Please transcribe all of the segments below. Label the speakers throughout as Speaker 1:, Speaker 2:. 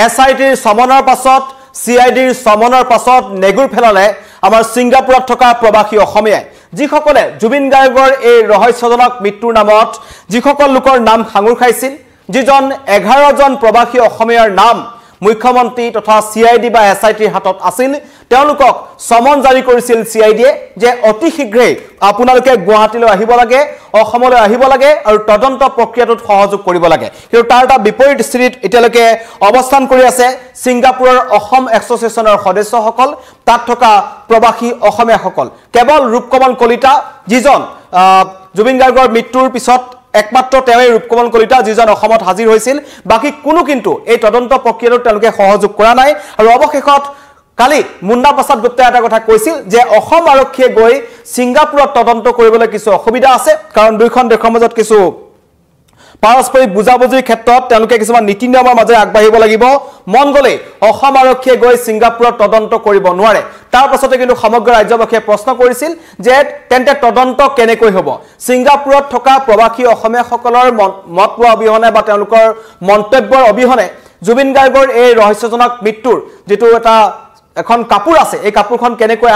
Speaker 1: এছআইটিৰ সমনৰ পাছত সিআইডিৰ সমনৰ পাছত নেগুৰ ফেলালে আমাৰ সিংগাপুৰত থকা প্ৰবাসী অসমীয়াই যিসকলে জুবিন গাৰ্গৰ এই ৰহস্যজনক মৃত্যুৰ নামত যিসকল লোকৰ নাম সাঙুৰ খাইছিল যিজন 11 জন প্ৰবাসী অসমীয়াৰ নাম মুখ্যমন্ত্ৰী তথা সিআইডি বা এছআইটিৰ হাতত আছিল তেওঁলোকক সমন জাৰি কৰিছিল সিআইডিয়ে যে অতি শীঘ্ৰে আপোনালোকে গুৱাহাটীলৈ আহিব লাগে অসমলৈ আহিব লাগে আৰু তদন্ত প্ৰক্ৰিয়াটোত সহযোগ কৰিব লাগে কিন্তু তাৰ এটা বিপৰীত স্থিতিত এতিয়ালৈকে অৱস্থান কৰি আছে সিংগাপুৰৰ অসম এছ'চিয়েশ্যনৰ সদস্যসকল তাত থকা প্ৰবাসী অসমীয়াসকল কেৱল ৰূপকমল কলিতা যিজন জুবিন গাৰ্গৰ মৃত্যুৰ পিছত একমাত্ৰ তেৱেই ৰূপকমল কলিতা যিজন অসমত হাজিৰ হৈছিল বাকি কোনো কিন্তু এই তদন্ত প্ৰক্ৰিয়াটোত তেওঁলোকে সহযোগ কৰা নাই আৰু অৱশেষত কালি মুন্না প্ৰসাদ গুপ্তাই এটা কথা কৈছিল যে অসম আৰক্ষীয়ে গৈ সিংগাপুৰত তদন্ত কৰিবলৈ কিছু অসুবিধা আছে কাৰণ দুইখন দেশৰ মাজত কিছু পাৰস্পৰিক বুজাবুজিৰ ক্ষেত্ৰত তেওঁলোকে কিছুমান নীতি নিয়মৰ মাজেৰে আগবাঢ়িব লাগিব মন গলে অসম আৰক্ষীয়ে গৈ সিংগাপুৰত তদন্ত কৰিব নোৱাৰে তাৰ পাছতে কিন্তু সমগ্ৰ ৰাজ্যবাসীয়ে প্ৰশ্ন কৰিছিল যে তেন্তে তদন্ত কেনেকৈ হ'ব সিংগাপুৰত থকা প্ৰবাসী অসমীয়াসকলৰ মত লোৱা অবিহনে বা তেওঁলোকৰ মন্তব্যৰ অবিহনে জুবিন গাৰ্গৰ এই ৰহস্যজনক মৃত্যুৰ যেটো এটা এখন কাপুৰ আছে এই কাপুৰখন কেনেকৈ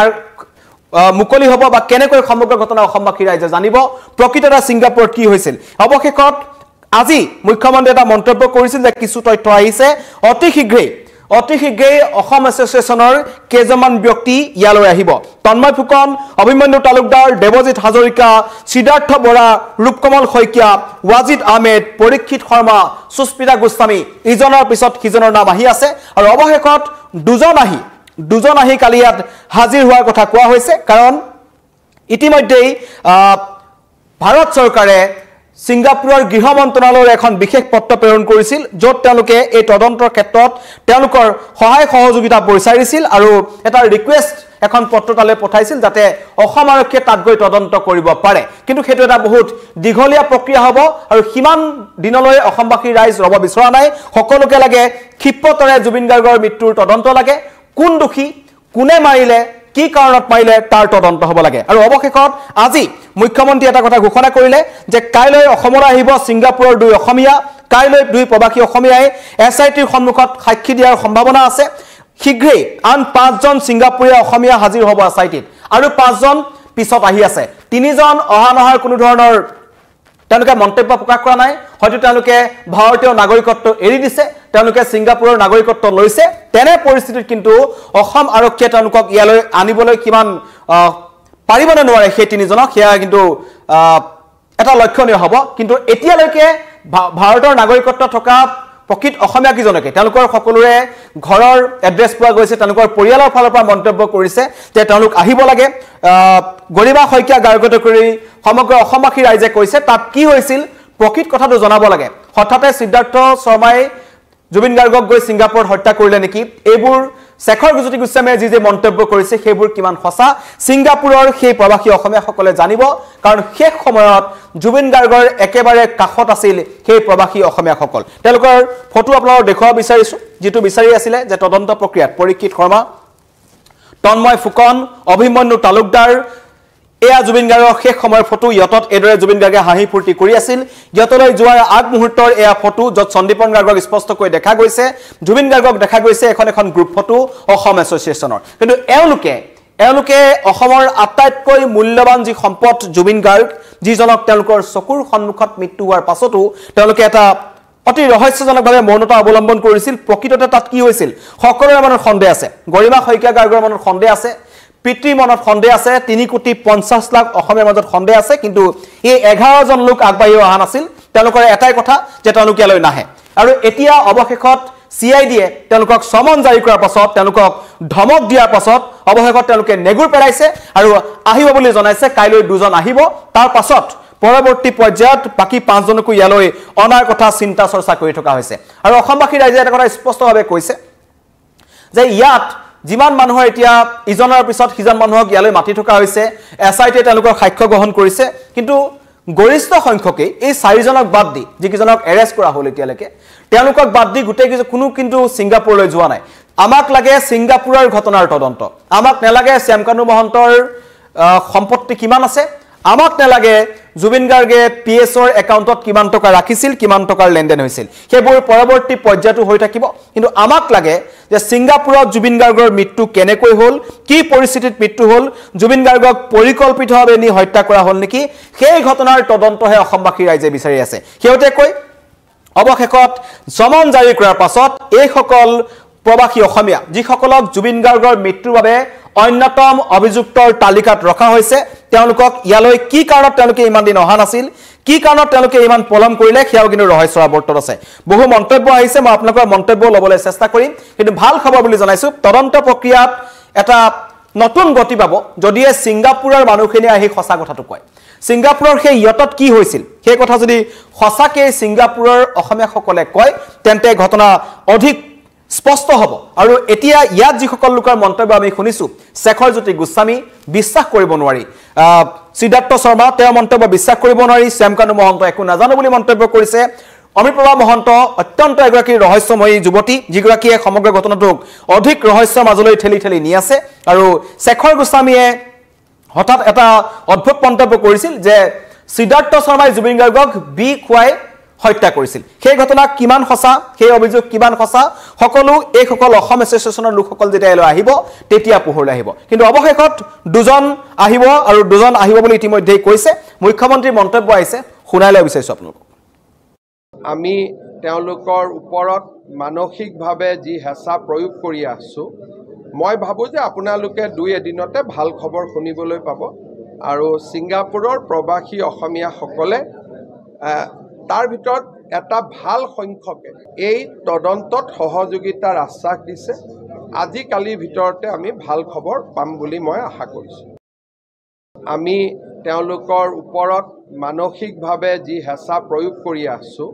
Speaker 1: মুকলি হ'ব বা কেনেকৈ সমগ্ৰ ঘটনা অসমবাসী ৰাইজে জানিব প্ৰকৃততে সিংগাপুৰত কি হৈছিল অৱশেষত আজি মুখ্যমন্ত্ৰী এটা মন্তব্য কৰিছিল যে কিছু তথ্য আহিছে অতি শীঘ্ৰেই অসম এছ'চিয়েশ্যনৰ কেজমান ব্যক্তি ইয়ালৈ আহিব তন্ময় ফুকন অভিমন্যু তালুকদাৰ দেৱজিৎ হাজৰিকা সিদ্ধাৰ্থ বৰা ৰূপকমল শইকীয়া ৱাজিদ আহমেদ পৰীক্ষিত শৰ্মা সুস্মিতা গোস্বামী ইজনৰ পিছত সিজনৰ নাম আহি আছে আৰু অৱশেষত দুজন আহি কালি ইয়াত হাজিৰ হোৱাৰ কথা কোৱা হৈছে কাৰণ ইতিমধ্যেই ভাৰত চৰকাৰে সিংগাপুৰৰ গৃহ মন্ত্ৰালয়ৰ এখন বিশেষ পত্ৰ প্ৰেৰণ কৰিছিল য'ত তেওঁলোকে এই তদন্তৰ ক্ষেত্ৰত তেওঁলোকৰ সহায় সহযোগিতা বিচাৰিছিল আৰু এটা ৰিকুৱেষ্ট এখন পত্ৰ তালৈ পঠাইছিল যাতে অসম আৰক্ষীয়ে তাত গৈ তদন্ত কৰিব পাৰে কিন্তু সেইটো এটা বহুত দীঘলীয়া প্ৰক্ৰিয়া হ'ব আৰু কিমান দিনলৈ অসমবাসী ৰাইজ ৰব বিচৰা নাই সকলোকে লাগে ক্ষিপ্ৰতাৰে জুবিন গাৰ্গৰ মৃত্যুৰ তদন্ত লাগে কোন দোষী কোনে মাৰিলে কি কাৰণত মাৰিলে তাৰ তদন্ত হ'ব লাগে আৰু অৱশেষত আজি মুখ্যমন্ত্ৰী এটা কথা ঘোষণা কৰিলে যে কাইলৈ অসমলৈ আহিব সিংগাপুৰৰ দুই অসমীয়া কাইলৈ দুই প্ৰবাসী অসমীয়াই এছআইটিৰ সন্মুখত সাক্ষী দিয়াৰ সম্ভাৱনা আছে শীঘ্ৰেই আন 5 জন সিংগাপুৰীয়া অসমীয়া হাজিৰ হ'ব এছআইটিত আৰু 5 জন পিছত আহি আছে 3 জন অহা নহয় কোনো ধৰণৰ তেওঁলোকে মন্তব্য প্ৰকাশ কৰা নাই হয়তো তেওঁলোকে ভাৰতীয় নাগৰিকত্ব এৰি দিছে তেওঁলোকে সিংগাপুৰৰ নাগৰিকত্ব লৈছে তেনে পৰিস্থিতিত কিন্তু অসম আৰক্ষীয়ে তেওঁলোকক ইয়ালৈ আনিবলৈ কিমান পাৰিব নে নোৱাৰে সেই 3 জনক সেয়া কিন্তু এটা লক্ষণীয় হ'ব কিন্তু এতিয়ালৈকে ভাৰতৰ নাগৰিকত্ব থকা প্ৰকৃত অসমীয়া কিজনকে তেওঁলোকৰ সকলোৰে ঘৰৰ এড্ৰেছ পোৱা গৈছে তেওঁলোকৰ পৰিয়ালৰ ফালৰ পৰা মন্তব্য কৰিছে যে তেওঁলোক আহিব লাগে গৰিমা শইকীয়া গাৰ্গতে কৰি সমগ্ৰ অসমবাসী ৰাইজে কৈছে তাত কি হৈছিল প্ৰকৃত কথাটো জনাব লাগে হঠাতে সিদ্ধাৰ্থ শৰ্মাই জুবিন গাৰ্গক গৈ সিংগাপুৰত হত্যা কৰিলে নেকি এইবোৰ শেখৰ গুজতি গোস্বামীয়ে যি মন্তব্য কৰিছে সেইবোৰ কিমান সঁচা সিংগাপুৰৰ সেই প্ৰবাসী অসমীয়াসকলে জানিব কাৰণ শেষ সময়ত জুবিন গাৰ্গৰ একেবাৰে কাষত আছিল সেই প্ৰবাসী অসমীয়াসকল তেওঁলোকৰ ফটো আপোনালোকক দেখুৱাব বিচাৰিছো যেটো বিচাৰি আছিল যে তদন্ত প্ৰক্ৰিয়াত পৰীক্ষিত শৰ্মা তন্ময় ফুকন অভিমন্যু তালুকদাৰ এয়া জুবিন গাৰ্গৰ শেষ সময়ৰ ফটো ইয়তত এদৰে জুবিন গাৰ্গে হাঁহি ফূৰ্তি কৰি আছিল ইয়তলৈ যোৱাৰ আগ মুহূৰ্তৰ এয়া ফটো যত সন্দীপন গাৰ্গক স্পষ্টকৈ দেখা গৈছে জুবিন গাৰ্গক দেখা গৈছে এখন গ্ৰুপ ফটো অসম এছ'চিয়েশ্যনৰ কিন্তু এওঁলোকে অসমৰ আটাইতকৈ মূল্যৱান যি সম্পদ জুবিন গাৰ্গ যিজনক তেওঁলোকৰ চকুৰ সন্মুখত মৃত্যু হোৱাৰ পাছতো তেওঁলোকে এটা অতি ৰহস্যজনকভাৱে মৌনতা অৱলম্বন কৰিছিল প্ৰকৃততে তাত কি হৈছিল সকলোৰে মনত সন্দেহ আছে গৰিমা শইকীয়া গাৰ্গৰ মনত সন্দেহ আছে পিতৃ মনত সন্দেহ আছে 3,50,00,000 অসমীয়াৰ মাজত সন্দেহ আছে কিন্তু এই 11 জন লোক আগবাঢ়ি অহা নাছিল তেওঁলোকৰ এটাই কথা যে তেওঁলোক ইয়ালৈ নাহে আৰু এতিয়া অৱশেষত সিআইডিয়ে তেওঁলোকক সমন জাৰি কৰাৰ পাছত তেওঁলোকক ধমক দিয়াৰ পাছত অৱশেষত তেওঁলোকে নেগুৰ পেলাইছে আৰু আহিব বুলি জনাইছে কাইলৈ 2 জন আহিব তাৰ পাছত পৰৱৰ্তী পৰ্যায়ত বাকি 5 জনকো ইয়ালৈ অনাৰ কথা চিন্তা চৰ্চা কৰি থকা হৈছে আৰু অসমবাসী ৰাইজে এটা কথা স্পষ্টভাৱে কৈছে যে ইয়াত যিমান মানুহৰ এতিয়া ইজনৰ পিছত সিজন মানুহক ইয়ালৈ মাতি থকা হৈছে এছআইটিয়ে তেওঁলোকৰ সাক্ষ্য গ্ৰহণ কৰিছে কিন্তু গৰিষ্ঠ সংখ্যকে এই 4 জনক বাদ দি যিজনক এৰেষ্ট কৰা হ'ল এতিয়ালৈকে তেওঁলোকক বাদ দি গোটেই কোনো কিন্তু সিংগাপুৰলৈ যোৱা নাই আমাক লাগে সিংগাপুৰৰ ঘটনাৰ তদন্ত আমাক নেলাগে শ্যামকানু মহন্তৰ সম্পত্তি কিমান আছে আমাক নেলাগে জুবিন গাৰ্গে পিএছৰ একাউণ্টত কিমান টকা ৰাখিছিল কিমান টকাৰ লেনদেন হৈছিল সেইবোৰ পৰৱৰ্তী পৰ্যায়টো হৈ থাকিব কিন্তু আমাক লাগে যে ছিংগাপুৰত জুবিন গাৰ্গৰ মৃত্যু কেনেকৈ হ'ল কি পৰিস্থিতিত মৃত্যু হ'ল জুবিন গাৰ্গক পৰিকল্পিতভাৱে নি হত্যা কৰা হ'ল নেকি সেই ঘটনাৰ তদন্তহে অসমবাসী ৰাইজে বিচাৰি আছে শেহতীয়াকৈ অৱশেষত সমন জাৰি কৰাৰ পাছত এইসকল প্ৰবাসী অসমীয়া যিসকলক জুবিন গাৰ্গৰ মৃত্যুৰ বাবে অন্যতম অভিযুক্তৰ তালিকাত ৰখা হৈছে তেওঁলোকক ইয়ালৈ কি কাৰণত তেওঁলোকে ইমান দিন অহা নাছিল কি কাৰণত তেওঁলোকে ইমান পলম কৰিলে সেয়াও কিন্তু ৰহস্যৰ আৱৰ্তত আছে বহু মন্তব্য আহিছে মই আপোনালোকৰ মন্তব্য ল'বলৈ চেষ্টা কৰিম কিন্তু ভাল খবৰ বুলি জনাইছো তদন্ত প্ৰক্ৰিয়াত এটা নতুন গতি পাব যদিহে ছিংগাপুৰৰ মানুহখিনি আহি সঁচা কথাটো কয় ছিংগাপুৰৰ সেই ইয়টত কি হৈছিল সেই কথা যদি সঁচাকৈ ছিংগাপুৰৰ অসমীয়াসকলে কয় তেন্তে ঘটনা অধিক স্পষ্ট হ'ব আৰু এতিয়া ইয়াত যিসকল লোকৰ মন্তব্য আমি শুনিছো শেখৰজ্যোতি গোস্বামী বিশ্বাস কৰিব নোৱাৰি সিদ্ধাৰ্থ শৰ্মা তেওঁৰ মন্তব্য বিশ্বাস কৰিব নোৱাৰি শ্যামকানু মহন্ত একো নাজানো বুলি মন্তব্য কৰিছে অমিপ্ৰভা মহন্ত অত্যন্ত এগৰাকী ৰহস্যময়ী যুৱতী যিগৰাকীয়ে সমগ্ৰ ঘটনাটোক অধিক ৰহস্যৰ মাজলৈ ঠেলি নি আছে আৰু শেখৰ গোস্বামীয়ে হঠাৎ এটা অদ্ভুত মন্তব্য কৰিছিল যে সিদ্ধাৰ্থ শৰ্মাই জুবিন গাৰ্গক বি খুৱাই হত্যা কৰিছিল সেই ঘটনা কিমান সঁচা সেই অভিযোগ কিমান সঁচা সকলো এইসকল অসম এছ'চিয়েশ্যনৰ লোকসকল যেতিয়া এলৈ আহিব তেতিয়া পোহৰলৈ আহিব কিন্তু অৱশেষত দুজন আহিব আৰু দুজন আহিব বুলি ইতিমধ্যেই কৈছে মুখ্যমন্ত্ৰীৰ মন্তব্য আহিছে শুনাই লৈ বিচাৰিছোঁ আপোনালোকক
Speaker 2: আমি তেওঁলোকৰ ওপৰত মানসিকভাৱে যি হেঁচা প্ৰয়োগ কৰি আছোঁ মই ভাবোঁ যে আপোনালোকে দুই এদিনতে ভাল খবৰ শুনিবলৈ পাব আৰু ছিংগাপুৰৰ প্ৰবাসী অসমীয়াসকলে তাৰ ভিতৰত এটা ভাল সংখ্যকে এই তদন্তত সহযোগিতাৰ আশ্বাস দিছে আজি কালিৰ ভিতৰতে আমি ভাল খবৰ পাম বুলি মই আশা কৰিছোঁ আমি তেওঁলোকৰ ওপৰত মানসিকভাৱে যি হেঁচা প্ৰয়োগ কৰি আছোঁ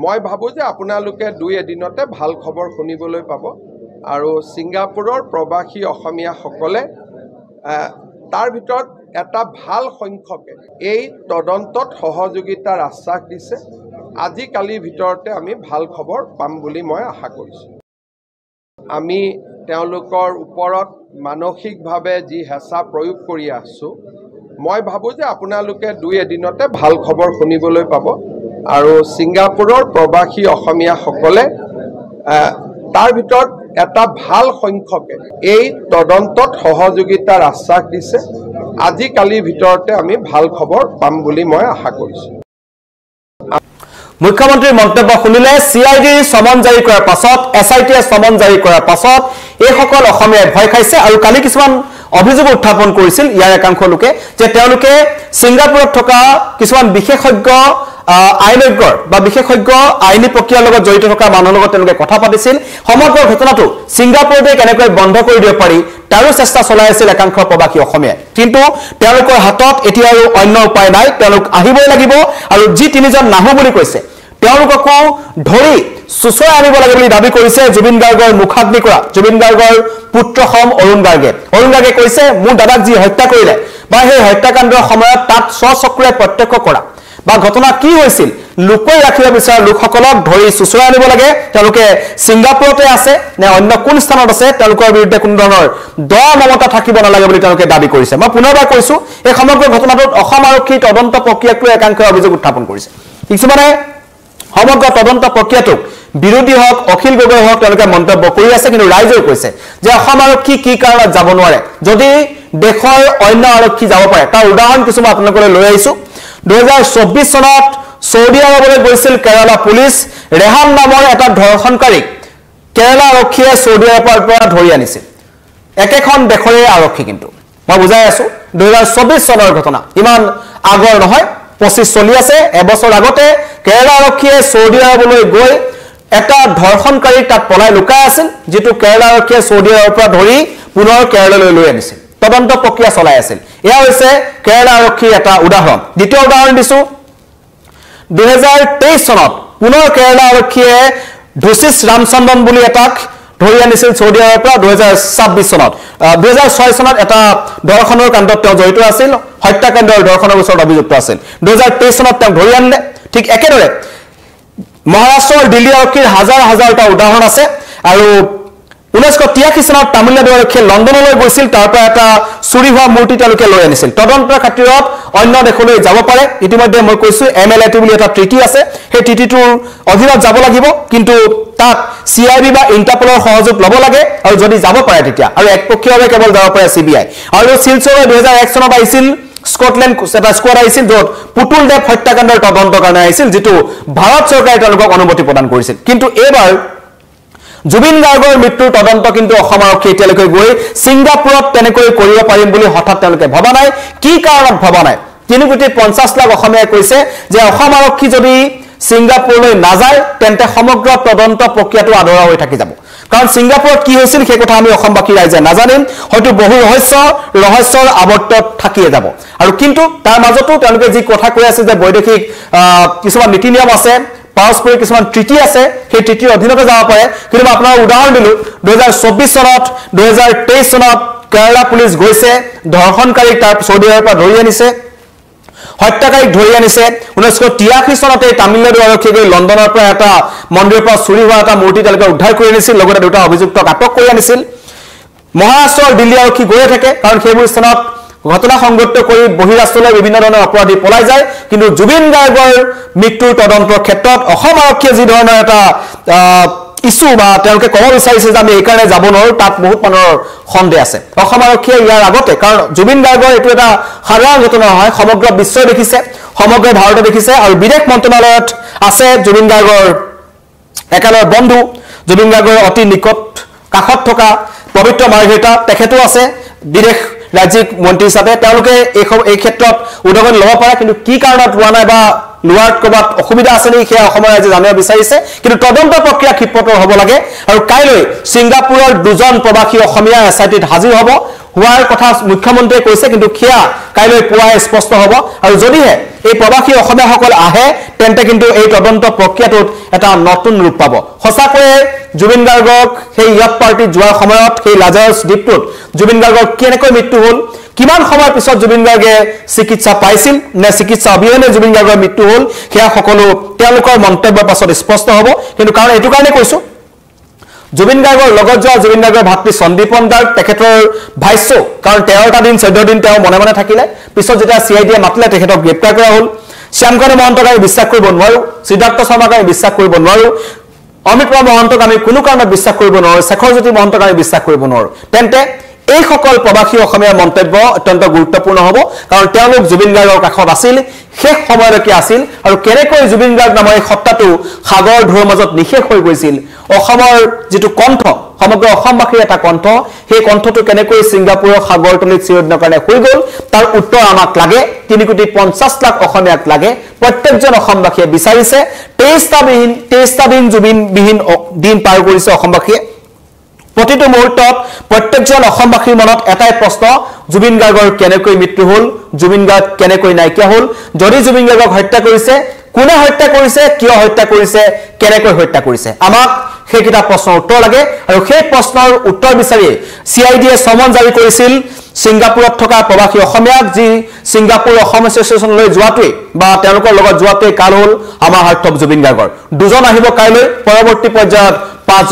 Speaker 2: মই ভাবোঁ যে আপোনালোকে দুই এদিনতে ভাল খবৰ শুনিবলৈ পাব আৰু ছিংগাপুৰৰ প্ৰবাসী অসমীয়াসকলে তাৰ ভিতৰত এটা ভাল সংখ্যকে এই তদন্তত সহযোগিতাৰ আশ্বাস দিছে আজি কালিৰ ভিতৰতে আমি ভাল খবৰ পাম বুলি মই আশা কৰিছোঁ আমি তেওঁলোকৰ ওপৰত মানসিকভাৱে যি হেঁচা প্ৰয়োগ কৰি আছোঁ মই ভাবোঁ যে আপোনালোকে দুই এদিনতে ভাল খবৰ শুনিবলৈ পাব আৰু ছিংগাপুৰৰ প্ৰবাসী অসমীয়াসকলে তাৰ ভিতৰত এটা ভাল সংখ্যকে এই তদন্তত সহযোগিতাৰ আশ্বাস দিছে আজি কালিৰ ভিতৰতে আমি ভাল খবৰ পাম বুলি মই আশা কৰিছোঁ
Speaker 1: মুখ্যমন্ত্ৰীৰ মন্তব্য শুনিলে CIDৰ সমন জাৰি কৰাৰ পাছত SITয়ে সমন জাৰি কৰাৰ পাছত এইসকল অসমীয়াই ভয় খাইছে আৰু কালি কিছুমান অভিযোগ উত্থাপন কৰিছিল ইয়াৰ একাংশ লোকে যে তেওঁলোকে ছিংগাপুৰত থকা কিছুমান বিশেষজ্ঞ আইনজ্ঞৰ বা বিশেষজ্ঞ আইনী প্ৰক্ৰিয়াৰ লগত জড়িত থকা মানুহৰ লগত তেওঁলোকে কথা পাতিছিল সমগ্ৰ ঘটনাটো ছিংগাপুৰতে কেনেকৈ বন্ধ কৰি দিব পাৰি তাৰো চেষ্টা চলাই আছিল একাংশ প্ৰবাসী অসমীয়াই কিন্তু তেওঁলোকৰ হাতত এতিয়া আৰু অন্য উপায় নাই তেওঁলোক আহিবই লাগিব আৰু যি তিনিজন নাহো বুলি কৈছে তেওঁলোককো ধৰি সুচৰাই আনিব লাগে বুলি দাবী কৰিছে জুবিন গাৰ্গৰ মুখাগ্নি কৰা জুবিন গাৰ্গৰ পুত্ৰসম অৰুণ গাৰ্গে কৈছে মোৰ দাদাক যি হত্যা কৰিলে বা সেই হত্যাকাণ্ডৰ সময়ত তাত স্বচক্ষুৰে প্ৰত্যক্ষ কৰা বা ঘটনা কি হৈছিল লুকুৱাই ৰাখিব বিচৰা লোকসকলক ধৰি সুচৰাই আনিব লাগে তেওঁলোকে ছিংগাপুৰতে আছে নে অন্য কোন স্থানত আছে তেওঁলোকৰ বিৰুদ্ধে কোনো ধৰণৰ দয়া মমতা থাকিব নালাগে বুলি তেওঁলোকে দাবী কৰিছে মই পুনৰবাৰ কৈছো এই সমগ্ৰ ঘটনাটোত অসম আৰক্ষীৰ তদন্ত প্ৰক্ৰিয়াক লৈ একাংশ অভিযোগ উত্থাপন কৰিছে কিছুমানে সমগ্ৰ তদন্ত প্ৰক্ৰিয়াটোক বিৰোধী হওক অখিল গগৈ হওক তেওঁলোকে মন্তব্য কৰি আছে কিন্তু ৰাইজেও কৈছে যে অসম আৰক্ষী কি কাৰণত যাব নোৱাৰে যদি দেশৰ অন্য আৰক্ষী যাব পাৰে তাৰ উদাহৰণ কিছুমান আপোনালোকলৈ লৈ আহিছো 2024 চনত সৌদি আৰৱলৈ গৈছিল কেৰালা পুলিচ ৰেহান নামৰ এটা ধৰ্ষণকাৰীক কেৰালা আৰক্ষীয়ে সৌদি আৰৱৰ পৰা ধৰি আনিছিল একেখন দেশৰে আৰক্ষী কিন্তু মই বুজাই আছো 2024 চনৰ ঘটনা ইমান আগৰ নহয় 25 চলি আছে এবছৰ আগতে কেৰালা আৰক্ষীয়ে সৌদি আৰৱলৈ গৈ এটা ধৰ্ষণকাৰীক তাত পলাই লুকাই আছিল যেটো কেৰালা আৰক্ষীয়ে সৌদি আৰৱৰ পৰা ধৰি পুনৰ কেৰালালৈ লৈ আনিছিল তদন্ত প্ৰক্ৰিয়া চলাই আছিল এয়া হৈছে কেৰালা আৰক্ষীৰ এটা উদাহৰণ দ্বিতীয় উদাহৰণ দিছো 2023 চনত পুনৰ কেৰালা আৰক্ষীয়ে ধুচিছ ৰামচন্দ্ৰন বুলি এটাক ধৰি আনিছিল সৌদি আৰৱৰ পৰা 2026 চনত 2006 চনত এটা ধৰ্ষণৰ কাণ্ডত তেওঁ জড়িত আছিল হত্যাকাণ্ডৰ ধৰ্ষণৰ ওচৰত অভিযুক্ত আছিল 2023 চনত তেওঁ ধৰি আনিলে ঠিক একেদৰে মহাৰাষ্ট্ৰৰ দিল্লী আৰক্ষীৰ হাজাৰ হাজাৰটা উদাহৰণ আছে আৰু 1983 চনত তামিলনাডু আৰক্ষীয়ে লণ্ডনলৈ গৈছিল তাৰ পৰা এটা চুৰি হোৱা মূৰ্তি তেওঁলোকে লৈ আনিছিল তদন্তৰ খাতিৰত অন্য দেশলৈ যাব পাৰে ইতিমধ্যে মই কৈছো MLAT বুলি এটা ট্ৰিটি আছে সেই ট্ৰিটিটোৰ অধীনত যাব লাগিব কিন্তু তাত CIB বা ইন্টাৰপলৰ সহযোগ ল'ব লাগে আৰু যদি যাব পাৰে তেতিয়া আৰু একপক্ষীয়ভাৱে কেৱল যাব পাৰে CBI আৰু শিলচৰৰ 2001 চনত আহিছিল স্কটলেণ্ড এটা স্কোৱাড আহিছিল য'ত পুতুল দেৱ হত্যাকাণ্ডৰ তদন্তৰ কাৰণে আহিছিল যেটো ভাৰত চৰকাৰে তেওঁলোকক অনুমতি প্ৰদান কৰিছিল কিন্তু এইবাৰ জুবিন গাৰ্গৰ মৃত্যুৰ তদন্ত কিন্তু অসম আৰক্ষী এতিয়ালৈকে গৈ সিংগাপুৰত তেনেকৈ কৰিব পাৰিম বুলি হঠাৎ তেওঁলোকে ভবা নাই কি কাৰণত ভবা নাই 3.50 লাখ অসমীয়াই কৈছে যে অসম আৰক্ষী যদি সিংগাপুৰলৈ নাযায় তেন্তে সমগ্ৰ তদন্ত প্ৰক্ৰিয়াটো আধৰুৱা হৈ থাকি যাব কাৰণ সিংগাপুৰত কি হৈছিল সেই কথা আমি অসমবাসী ৰাইজে নাজানিম হয়তো বহু ৰহস্যৰ আৱৰ্তত থাকিয়ে যাব আৰু কিন্তু তাৰ মাজতো তেওঁলোকে যি কথা কৈ আছে যে বৈদেশিক কিছুমান নীতি নিয়ম আছে পাৰস্পৰিক কিছুমান ট্ৰিটি আছে সেই ট্ৰিটিৰ অধীনতে যাব পাৰে কিন্তু মই আপোনাক উদাহৰণ দিলো 2024 চনত 2023 চনত কেৰালা পুলিচ গৈছে ধৰ্ষণকাৰীক তাৰ সৌদি আৰবৰ পৰা ধৰি আনিছে হত্যাকাৰীক ধৰি আনিছে 1983 চনতে তামিলনাডু আৰক্ষীয়ে গৈ লণ্ডনৰ পৰা এটা মন্দিৰৰ পৰা চুৰি হোৱা এটা মূৰ্তি তেওঁলোকে উদ্ধাৰ কৰি আনিছিল লগতে দুটা অভিযুক্তক আটক কৰি আনিছিল মহাৰাষ্ট্ৰৰ দিল্লী আৰক্ষী গৈ থাকে কাৰণ সেইবোৰ স্থানত ঘটনা সংঘটিত কৰি বহিৰাষ্ট্ৰলৈ বিভিন্ন ধৰণৰ অপৰাধী পলাই যায় কিন্তু জুবিন গাৰ্গৰ মৃত্যুৰ তদন্তৰ ক্ষেত্ৰত অসম আৰক্ষীয়ে যি ধৰণৰ এটা ইস্যু বা তেওঁলোকে ক'ব বিচাৰিছে যে আমি এই কাৰণে যাব নোৱাৰো তাত বহুত মানুহৰ সন্দেহ আছে অসম আৰক্ষীয়ে ইয়াৰ আগতে কাৰণ জুবিন গাৰ্গৰ এটো এটা সাধাৰণ ঘটনা নহয় সমগ্ৰ বিশ্বই দেখিছে সমগ্ৰ ভাৰতে দেখিছে আৰু বিদেশ মন্ত্ৰালয়ত আছে জুবিন গাৰ্গৰ একালৰ বন্ধু জুবিন গাৰ্গৰ অতি নিকট কাষত থকা পবিত্ৰ মাৰ্ঘেৰিটা তেখেতো আছে বিদেশ ৰাজ্যিক মন্ত্ৰী হিচাপে তেওঁলোকে এই ক্ষেত্ৰত উদ্যোগত ল'ব পাৰে কিন্তু কি কাৰণত হোৱা নাই বা লোৱাত ক'বাত অসুবিধা আছে নেকি সেয়া অসমৰ ৰাইজে জানিব বিচাৰিছে কিন্তু তদন্ত প্ৰক্ৰিয়া ক্ষিপ্ৰতৰ হ'ব লাগে আৰু কাইলৈ সিংগাপুৰৰ দুজন প্ৰবাসী অসমীয়া SITত হাজিৰ হ'ব হোৱাৰ কথা মুখ্যমন্ত্ৰীয়ে কৈছে কিন্তু সেয়া কাইলৈ পুৱাই স্পষ্ট হ'ব আৰু যদিহে এই প্ৰবাসী অসমীয়াসকল আহে তেন্তে কিন্তু এই তদন্ত প্ৰক্ৰিয়াটোত এটা নতুন ৰূপ পাব সঁচাকৈয়ে জুবিন গাৰ্গক সেই ইয়াত পাৰ্টি যোৱাৰ সময়ত সেই লাজাৰাছ দ্বীপটোত জুবিন গাৰ্গৰ কেনেকৈ মৃত্যু হ'ল কিমান সময় পিছত জুবিন গাৰ্গে চিকিৎসা পাইছিল নে চিকিৎসা অবিহনে জুবিন গাৰ্গৰ মৃত্যু হ'ল সেয়া সকলো তেওঁলোকৰ মন্তব্যৰ পাছত স্পষ্ট হ'ব কিন্তু কাৰণ এইটো কাৰণে কৈছো জুবিন গাৰ্গৰ লগত যোৱা জুবিন গাৰ্গৰ ভাতৃ সন্দীপন গাৰ্গ তেখেতৰ ভাষ্য কাৰণ 13টা দিন 14 দিন তেওঁ মনে মনে থাকিলে পিছত যেতিয়া CIDয়ে মাতিলে তেখেতক গ্ৰেপ্তাৰ কৰা হ'ল শ্যামকান্ত মহন্তক আমি বিশ্বাস কৰিব নোৱাৰো সিদ্ধাৰ্থ শৰ্মাক আমি বিশ্বাস কৰিব নোৱাৰো অমিত মহন্তক আমি কোনো কাৰণত বিশ্বাস কৰিব নোৱাৰো শেখৰজ্যোতি মহন্তক আমি বিশ্বাস কৰিব নোৱাৰো তেন্তে এই সকল প্ৰবাসী অসমীয়া মন্তব্য অত্যন্ত গুৰুত্বপূৰ্ণ হ'ব কাৰণ তেওঁলোক জুবিন গাৰ্গৰ কাষত আছিল শেষ সময়লৈকে আছিল আৰু কেনেকৈ জুবিন গাৰ্গ নামৰ এই সত্তাটো সাগৰ ঢৌৰ মাজত নিশেষ হৈ গৈছিল অসমৰ যেটো কণ্ঠ সমগ্ৰ অসমবাসীৰ এটা কণ্ঠ সেই কণ্ঠটো কেনেকৈ সিংগাপুৰৰ সাগৰতলিত চিৰদিনৰ কাৰণে হৈ গ'ল তাৰ উত্তৰ আমাক লাগে 3.50 লাখ অসমীয়াক লাগে প্ৰত্যেকজন অসমবাসীয়ে বিচাৰিছে 23টা দিন জুবিন বিহীন দিন পাৰ কৰিছে অসমবাসীয়ে প্ৰতিটো মুহূৰ্তত প্ৰত্যেকজন অসমবাসীৰ মনত এটাই প্ৰশ্ন জুবিন গাৰ্গৰ কেনেকৈ মৃত্যু হ'ল জুবিন গাৰ্গ কেনেকৈ নাইকিয়া হ'ল যদি জুবিন গাৰ্গক হত্যা কৰিছে কোনে হত্যা কৰিছে কিয় হত্যা কৰিছে কেনেকৈ হত্যা কৰিছে আমাক সেই কিটা প্ৰশ্নৰ উত্তৰ লাগে আৰু সেই প্ৰশ্নৰ উত্তৰ বিচাৰি CIDয়ে সমন জাৰি কৰিছিল সিংগাপুৰত থকা প্ৰবাসী অসমীয়াক যি সিংগাপুৰ অসম এছ'চিয়েশ্যনলৈ যোৱাটোৱে বা তেওঁলোকৰ লগত যোৱাটোৱে কাল হ'ল আমাৰ হাৰ্ট অফ জুবিন গাৰ্গৰ দুজন আহিব কাইলৈ পৰৱৰ্তী পৰ্যায়ত 5